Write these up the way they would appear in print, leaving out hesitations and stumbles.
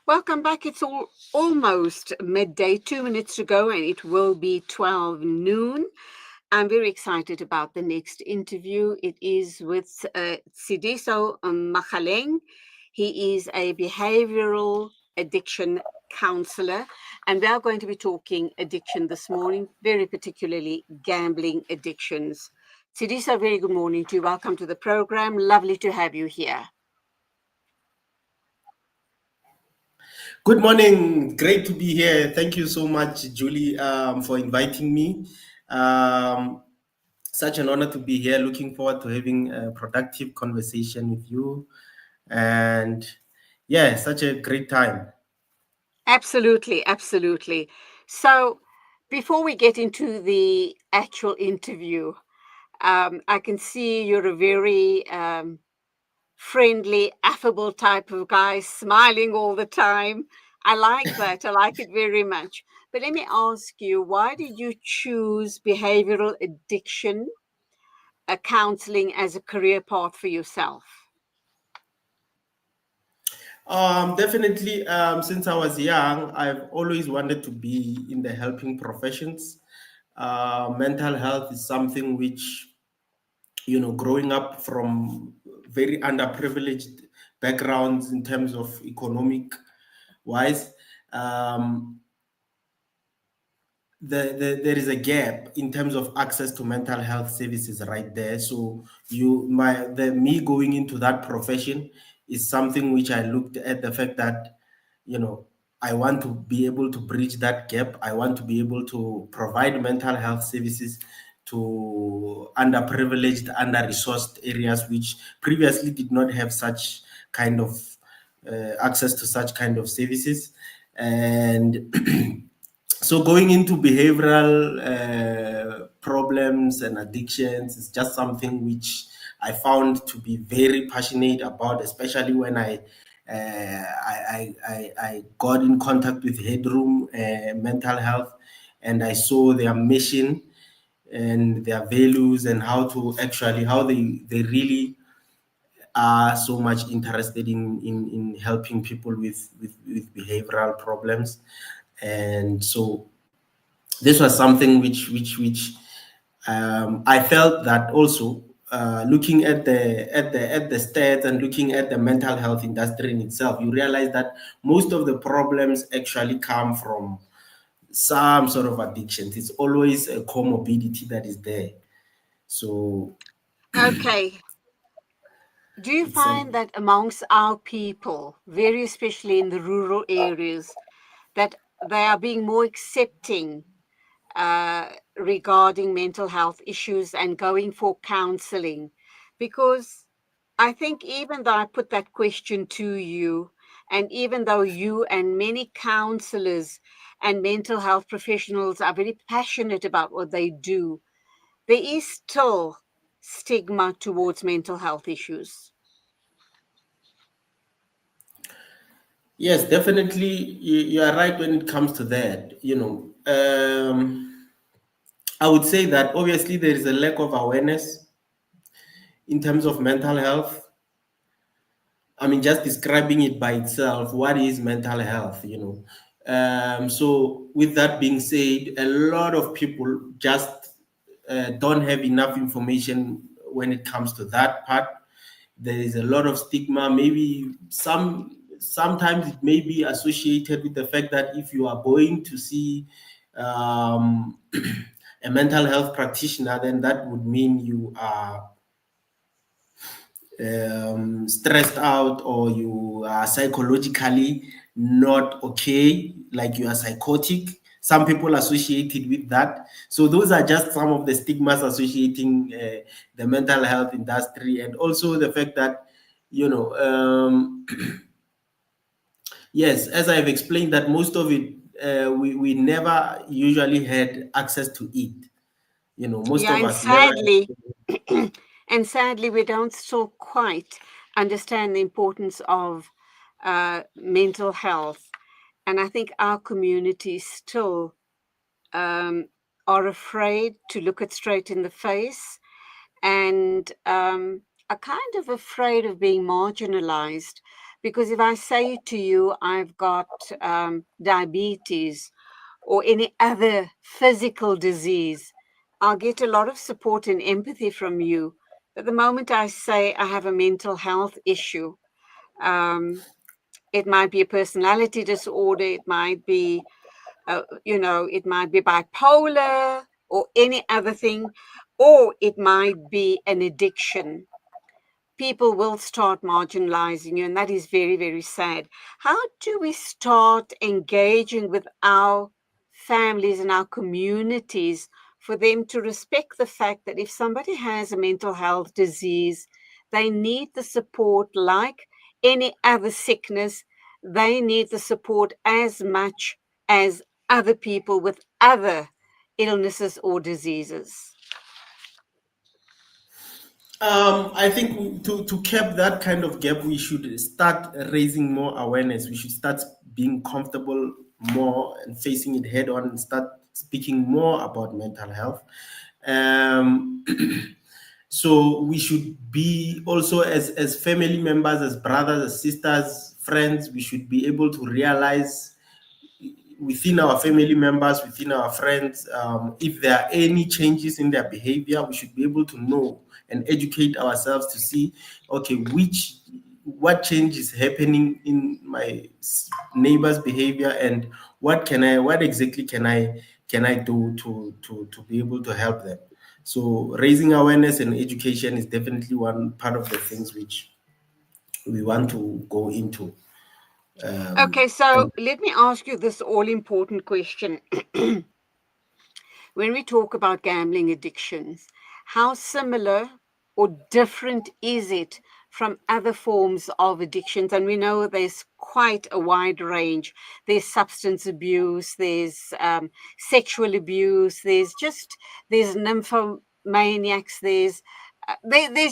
Welcome back. It's almost midday, 2 minutes to go, and it will be 12 noon. I'm very excited about the next interview. It is with Tshidiso Makgaleng. He is a behavioral addiction counselor, and we are going to be talking addiction this morning, very particularly gambling addictions. Tshidiso, very good morning to you. Welcome to the program. Lovely to have you here. Good morning. Great to be here. Thank you so much, Julie, for inviting me. Such an honor to be here. Looking forward to having a productive conversation with you. And yeah, such a great time. Absolutely, absolutely. So, before we get into the actual interview, I can see you're a very friendly, affable type of guy, smiling all the time. I like that. I like it very much. But let me ask you, why did you choose behavioral addiction counseling as a career path for yourself? Definitely, since I was young, I've always wanted to be in the helping professions. Mental health is something which, growing up from very underprivileged backgrounds in terms of economic wise, um, there is a gap in terms of access to mental health services right there. So me going into that profession is something which I looked at the fact that, I want to be able to bridge that gap. I want to be able to provide mental health services to underprivileged, under-resourced areas which previously did not have such kind of access to such kind of services. And so going into behavioral problems and addictions is just something which I found to be very passionate about, especially when I got in contact with Headroom Mental Health, and I saw their mission and their values and how they really are so much interested in helping people with behavioral problems. And so this was something which I felt that also looking at the stats and looking at the mental health industry in itself, you realize that most of the problems actually come from some sort of addictions. It's always a comorbidity that is there. So Okay. Do you it's find that amongst our people, very especially in the rural areas, that they are being more accepting regarding mental health issues and going for counseling? Because I think even though I put that question to you, and even though you and many counselors and mental health professionals are very passionate about what they do, there is still stigma towards mental health issues. Yes, definitely. You are right when it comes to that. I would say that obviously there is a lack of awareness in terms of mental health. I mean, just describing it by itself, what is mental health, So, with that being said, a lot of people just don't have enough information when it comes to that part. There is a lot of stigma. Maybe sometimes it may be associated with the fact that if you are going to see a mental health practitioner, then that would mean you are stressed out, or you are psychologically not okay, like you are psychotic. Some people associated with that. So those are just some of the stigmas associating the mental health industry, and also the fact that, yes, as I've explained, that most of it we never usually had access to it. Most Yeah, of and us never. sadly, and sadly, we don't still quite understand the importance of mental health. And I think our community still are afraid to look it straight in the face, and are kind of afraid of being marginalized, Because if I say to you, I've got diabetes or any other physical disease, I'll get a lot of support and empathy from you. But the moment I say I have a mental health issue, um, it might be a personality disorder, it might be, it might be bipolar or any other thing, or it might be an addiction. People will start marginalizing you, and that is very, very sad. How do we start engaging with our families and our communities for them to respect the fact that if somebody has a mental health disease, they need the support like any other sickness? They need the support as much as other people with other illnesses or diseases. I think to cap that kind of gap, we should start raising more awareness. We should start being comfortable more and facing it head on and start speaking more about mental health. Um, so we should be also as family members, as brothers, as sisters, friends, we should be able to realize within our family members, within our friends, if there are any changes in their behavior, we should be able to know and educate ourselves to see, okay, what change is happening in my neighbor's behavior, and what exactly can I do to be able to help them. So raising awareness and education is definitely one part of the things which we want to go into. Okay, so And let me ask you this all important question. When we talk about gambling addictions, how similar or different is it from other forms of addictions? And we know there's quite a wide range. There's substance abuse, there's sexual abuse, there's nymphomaniacs, there's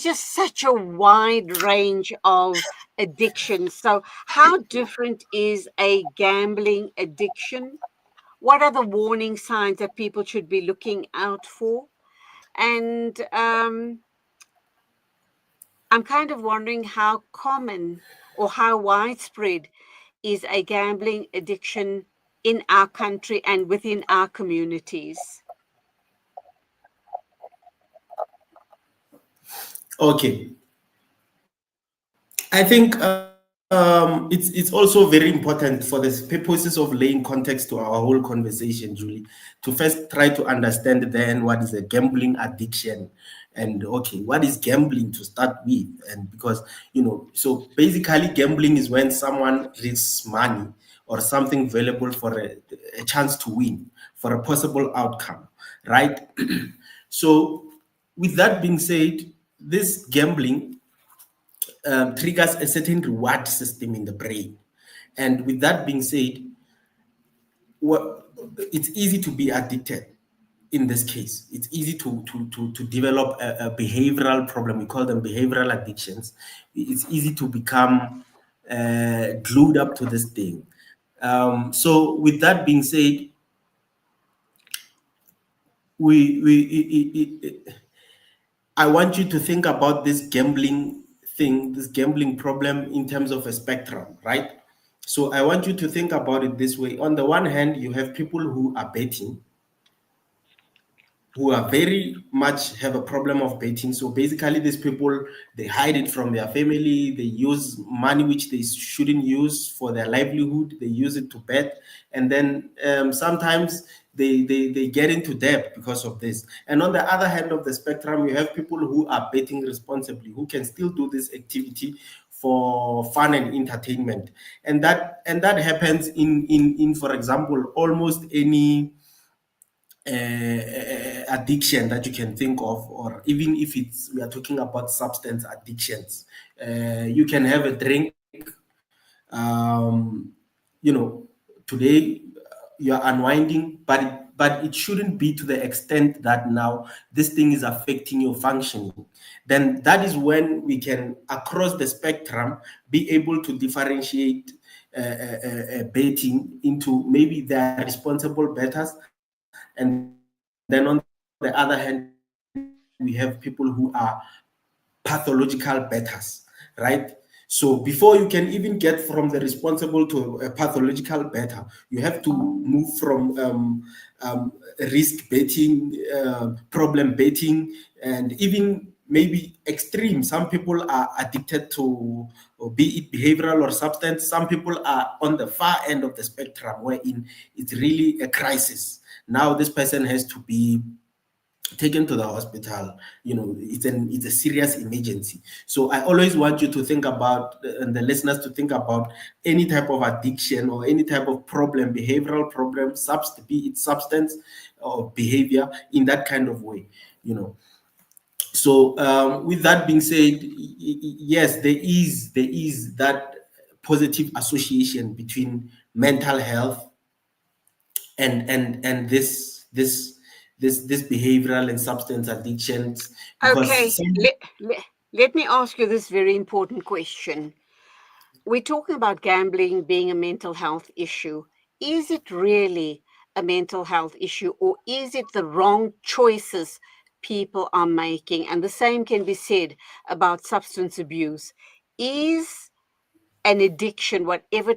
just such a wide range of addictions. So, how different is a gambling addiction? What are the warning signs that people should be looking out for? And I'm kind of wondering how common or how widespread is a gambling addiction in our country and within our communities. okay, I think it's also very important for the purposes of laying context to our whole conversation, Julie, to first try to understand then what is a gambling addiction, and okay, what is gambling to start with, and because so basically gambling is when someone risks money or something valuable for a chance to win, for a possible outcome, right? So with that being said, this gambling triggers a certain reward system in the brain. And with that being said, what, it's easy to be addicted in this case. It's easy to develop a behavioral problem. We call them behavioral addictions. It's easy to become glued up to this thing. So with that being said, I want you to think about this gambling thing, this gambling problem in terms of a spectrum, right? So I want you to think about it this way. On the one hand, you have people who are betting, who are very much have a problem of betting. So basically, these people, they hide it from their family. They use money which they shouldn't use for their livelihood. They use it to bet, and then sometimes they get into debt because of this. And on the other hand of the spectrum, you have people who are betting responsibly, who can still do this activity for fun and entertainment, and that happens in for example almost any addiction that you can think of, or even if we are talking about substance addictions. You can have a drink, um, today you're unwinding, but it shouldn't be to the extent that now this thing is affecting your functioning. Then that is when we can, across the spectrum, be able to differentiate betting into maybe they are responsible bettors, and then on the other hand, we have people who are pathological bettors, right? So So before you can even get from the responsible to a pathological better, you have to move from risk betting, problem betting, and even maybe extreme. Some people are addicted to, or be it behavioral or substance. Some people are on the far end of the spectrum, wherein it's really a crisis. Now this person has to be taken to the hospital. It's a serious emergency. So I always want you to think about, and the listeners to think about, any type of addiction or any type of problem, behavioral problem, be it substance or behavior, in that kind of way. So with that being said, yes, there is that positive association between mental health and this behavioral and substance addictions, Okay, because let me ask you this very important question. We're talking about gambling being a mental health issue. Is it really a mental health issue, or is it the wrong choices people are making? And the same can be said about substance abuse. Is an addiction, whatever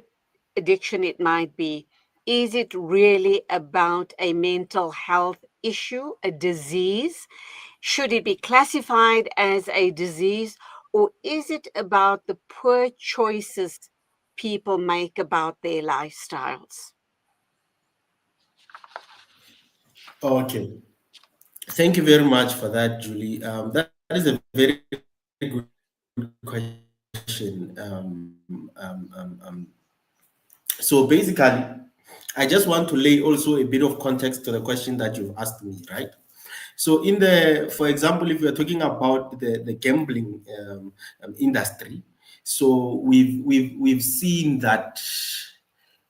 addiction it might be, is it really about a mental health issue, a disease? Should it be classified as a disease, or is it about the poor choices people make about their lifestyles? okay, thank you very much for that, Julie. That is a very good question. So basically, I just want to lay also a bit of context to the question that you've asked me, right? So for example, if we're talking about the gambling industry, so we've seen that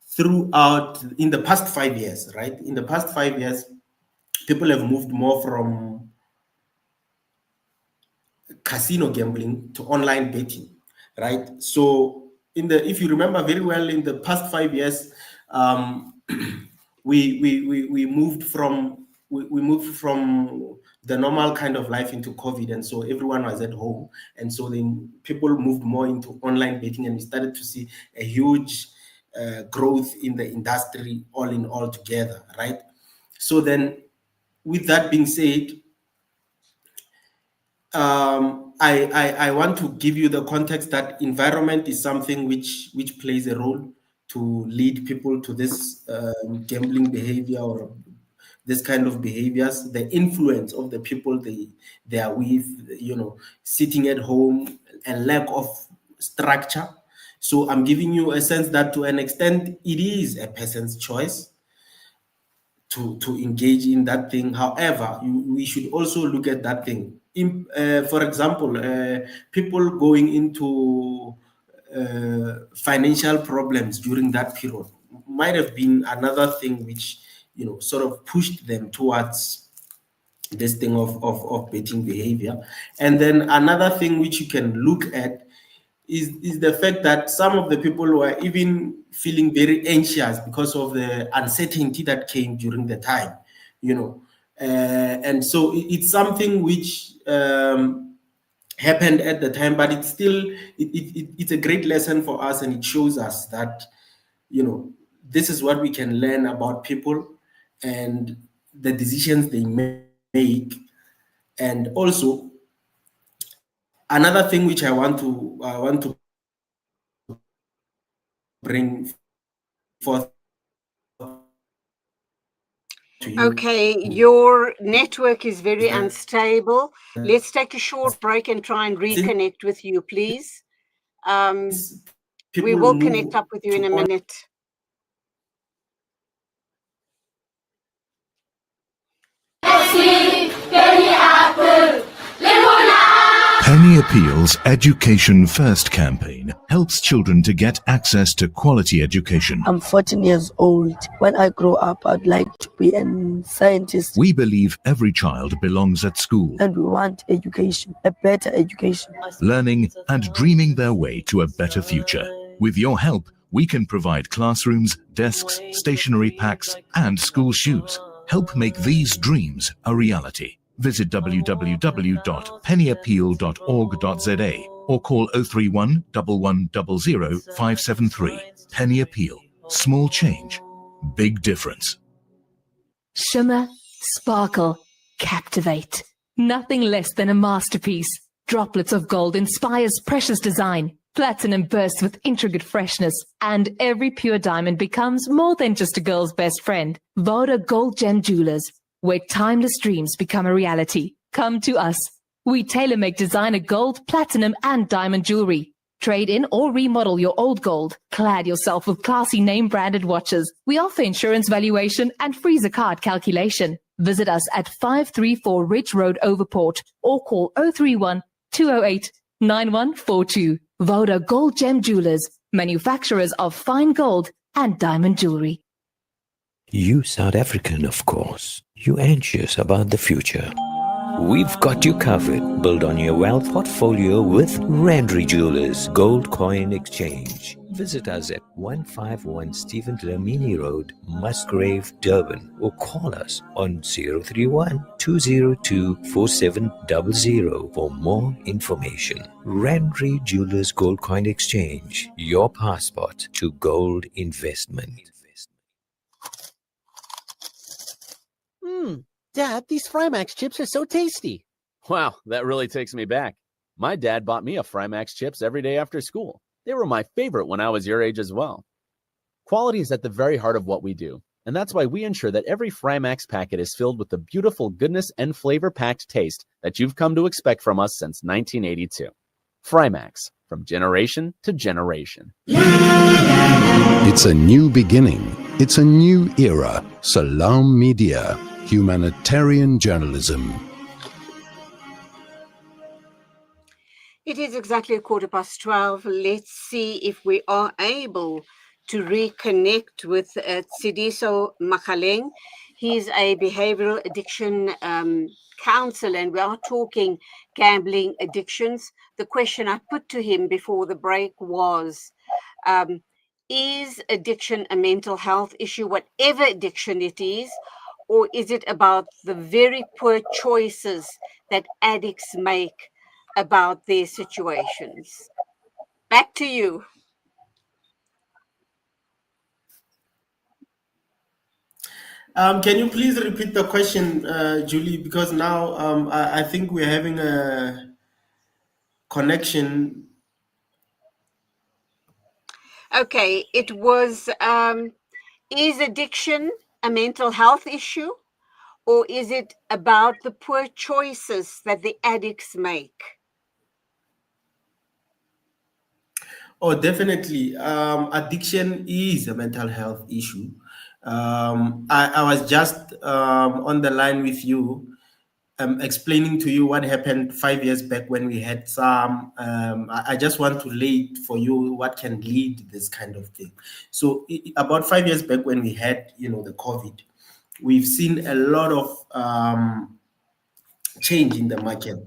throughout, in the past 5 years, right? In the past 5 years, people have moved more from casino gambling to online betting, right? So if you remember very well, in the past 5 years, we moved from the normal kind of life into COVID, and so everyone was at home, and so then people moved more into online betting, and we started to see a huge growth in the industry, all in all together, right? So then, with that being said, I want to give you the context that environment is something which plays a role to lead people to this gambling behavior or this kind of behaviors. The influence of the people they are with, sitting at home, and lack of structure. So I'm giving you a sense that to an extent it is a person's choice to engage in that thing. However, we should also look at that thing. For example, people going into financial problems during that period might have been another thing which sort of pushed them towards this thing of betting behavior. And then another thing which you can look at is the fact that some of the people were even feeling very anxious because of the uncertainty that came during the time, and so it's something which happened at the time, but it's still it's a great lesson for us, and it shows us that this is what we can learn about people and the decisions they make. And also, another thing which I want to bring forth to you. Okay, your network is very unstable. Let's take a short break and try and reconnect with you, please. We will connect up with you in a minute. Penny Appeal's Education First campaign helps children to get access to quality education. I'm 14 years old. When I grow up, I'd like to be a scientist. We believe every child belongs at school. And we want education, a better education. Learning and dreaming their way to a better future. With your help, we can provide classrooms, desks, stationery packs, and school shoes. Help make these dreams a reality. Visit www.pennyappeal.org.za or call 031 1100 573. Penny appeal. Small change. Big difference. Shimmer, sparkle, captivate. Nothing less than a masterpiece. Droplets of gold inspires precious design. Platinum bursts with intricate freshness. And every pure diamond becomes more than just a girl's best friend. Voda Gold Gem Jewelers, where timeless dreams become a reality. Come to us. We tailor-make designer gold, platinum, and diamond jewelry. Trade in or remodel your old gold. Clad yourself with classy name-branded watches. We offer insurance valuation and free zakat calculation. Visit us at 534 Ridge Road, Overport, or call 031 208 9142. Voda Gold Gem Jewelers, manufacturers of fine gold and diamond jewelry. You South African, of course. You anxious about the future. We've got you covered. Build on your wealth portfolio with Randry Jewelers Gold Coin Exchange. Visit us at 151 Stephen Dlamini Road, Musgrave, Durban, or call us on 031 202 4700 for more information. Randry Jewelers Gold Coin Exchange, your passport to gold investment. Dad, these Frymax chips are so tasty. Wow, that really takes me back. My dad bought me a Frymax chips every day after school. They were my favorite when I was your age as well. Quality is at the very heart of what we do, and that's why we ensure that every Frymax packet is filled with the beautiful goodness and flavor-packed taste that you've come to expect from us since 1982. Frymax, from generation to generation. It's a new beginning. It's a new era. Salam Media. Humanitarian journalism. It is exactly 12:15. Let's see if we are able to reconnect with Tshidiso Makgaleng. He's a behavioral addiction counselor, and we are talking gambling addictions. The question I put to him before the break was, is addiction a mental health issue, whatever addiction it is, or is it about the very poor choices that addicts make about their situations? Back to you. Can you please repeat the question, Julie? Because now I think we're having a connection. Okay, it was, is addiction a mental health issue, or is it about the poor choices that the addicts make? Oh, definitely. Addiction is a mental health issue. I was just on the line with you, explaining to you what happened 5 years back when we had some. I just want to lay for you what can lead this kind of thing. So about 5 years back when we had, the COVID, we've seen a lot of change in the market,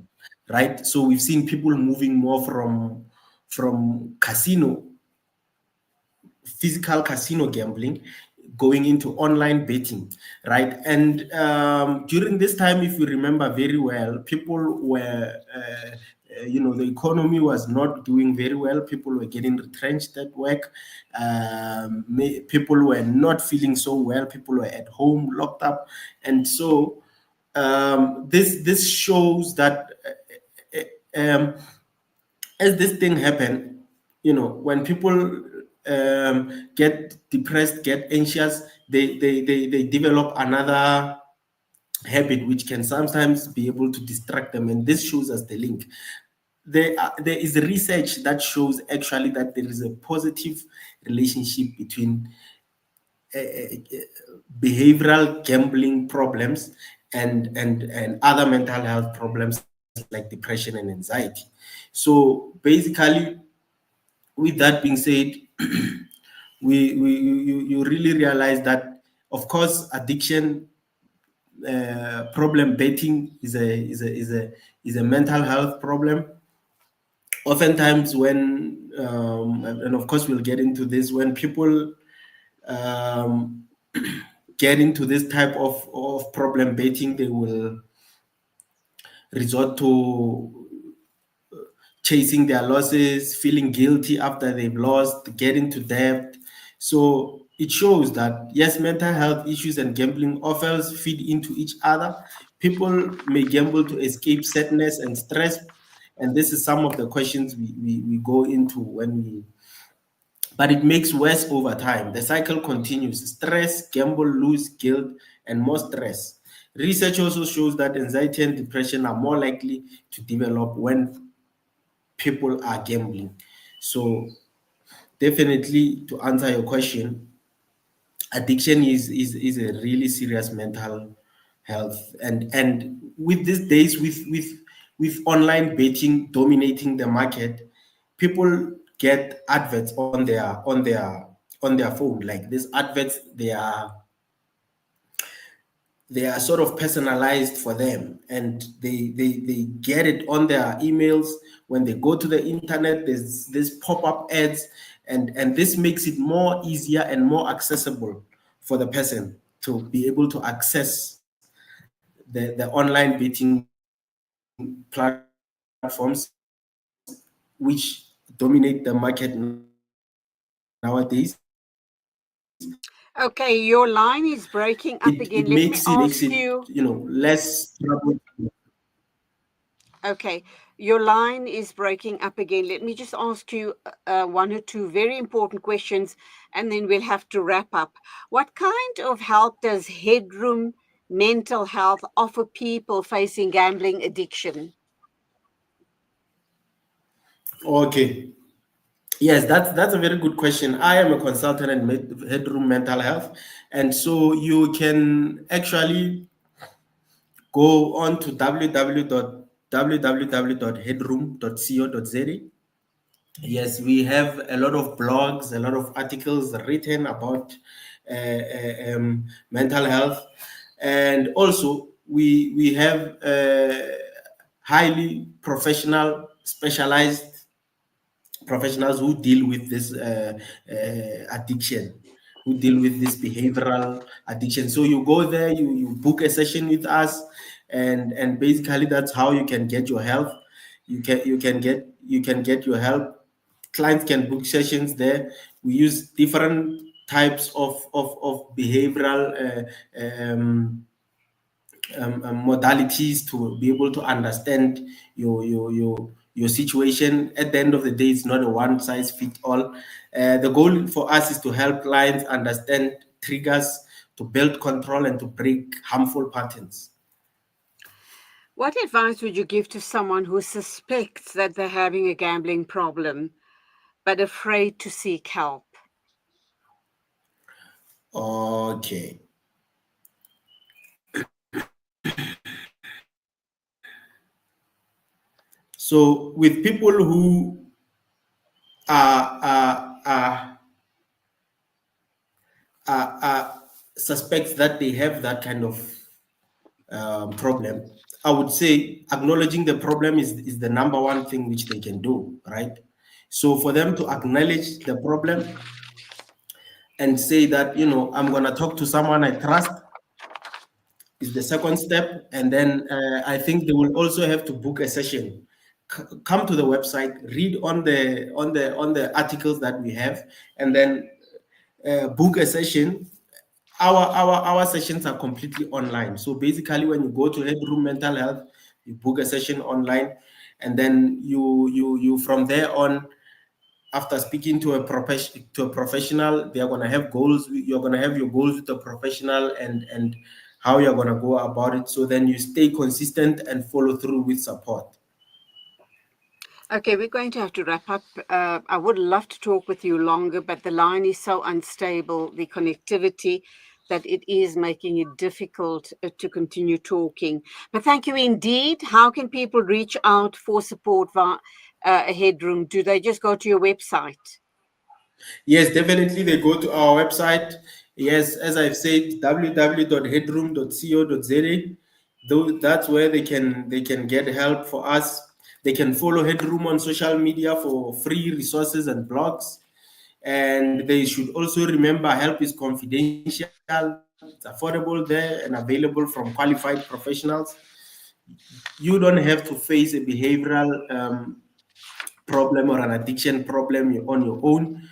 right? So we've seen people moving more from casino, physical casino gambling, going into online betting, right? And during this time, if you remember very well, people were, the economy was not doing very well. People were getting retrenched at work. People were not feeling so well. People were at home, locked up. And so this shows that as this thing happened, when people get depressed, get anxious, they develop another habit which can sometimes be able to distract them, and this shows us the link. There is research that shows actually that there is a positive relationship between behavioral gambling problems and other mental health problems like depression and anxiety. So basically, with that being said, you really realize that, of course, addiction, problem betting is a mental health problem. Oftentimes, when and of course we'll get into this, when people get into this type of problem betting, they will resort to chasing their losses, feeling guilty after they've lost, get into debt. So it shows that yes, mental health issues and gambling offers feed into each other. People may gamble to escape sadness and stress, and this is some of the questions we go into when we, but it makes worse over time. The cycle continues: stress, gamble, lose, guilt, and more stress. Research also shows that anxiety and depression are more likely to develop when people are gambling. So definitely, to answer your question, addiction is a really serious mental health, and with these days, with online betting dominating the market, people get adverts on their phone. Like these adverts, they are sort of personalized for them, and they get it on their emails. When they go to the internet, there's this pop-up ads, and this makes it more easier and more accessible for the person to be able to access the online betting platforms, which dominate the market nowadays. Okay, your line is breaking up again. Let me ask you. Less trouble. Okay, your line is breaking up again. Let me just ask you one or two very important questions, and then we'll have to wrap up. What kind of help does Headroom Mental Health offer people facing gambling addiction? Okay. Yes, that's a very good question. I am a consultant in Headroom Mental Health, and so you can actually go on to www.headroom.co.za. Yes, we have a lot of blogs, a lot of articles written about mental health, and also we have highly professional, specialized professionals who deal with this addiction, who deal with this behavioral addiction. So you go there, you book a session with us, and basically that's how you can get your help. You can get your help. Clients can book sessions there. We use different types of behavioral modalities to be able to understand your situation. At the end of the day, it's not a one size fit all. The goal for us is to help clients understand triggers, to build control, and to break harmful patterns. What advice would you give to someone who suspects that they're having a gambling problem but afraid to seek help? Okay. So with people who suspects that they have that kind of problem, I would say acknowledging the problem is the number one thing which they can do, right? So for them to acknowledge the problem and say that, I'm going to talk to someone I trust is the second step. And then I think they will also have to book a session. Come to the website, read on the articles that we have, and then book a session. Our sessions are completely online. So basically, when you go to Headroom Mental Health, you book a session online, and then you from there on, after speaking to a professional, they are going to have goals. You're going to have your goals with a professional, and how you're going to go about it. So then you stay consistent and follow through with support. Okay, we're going to have to wrap up. I would love to talk with you longer, but the line is so unstable, the connectivity, that it is making it difficult to continue talking. But thank you indeed. How can people reach out for support via Headroom? Do they just go to your website? Yes, definitely. They go to our website. Yes, as I've said, www.headroom.co.za. That's where they can get help for us. They can follow Headroom on social media for free resources and blogs. And they should also remember help is confidential. It's affordable there and available from qualified professionals. You don't have to face a behavioral problem or an addiction problem on your own,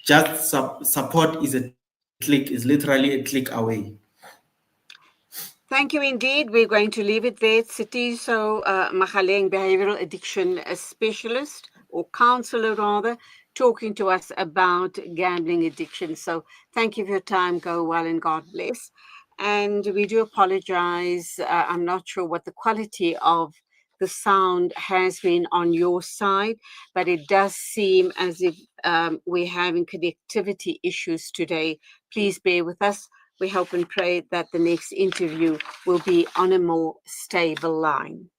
just support is literally a click away. Thank you indeed. We're going to leave it there. Tshidiso Makgaleng, behavioral addiction specialist or counselor rather, talking to us about gambling addiction. So thank you for your time. Go well and God bless. And we do apologize. I'm not sure what the quality of the sound has been on your side, but it does seem as if we're having connectivity issues today. Please bear with us. We hope and pray that the next interview will be on a more stable line.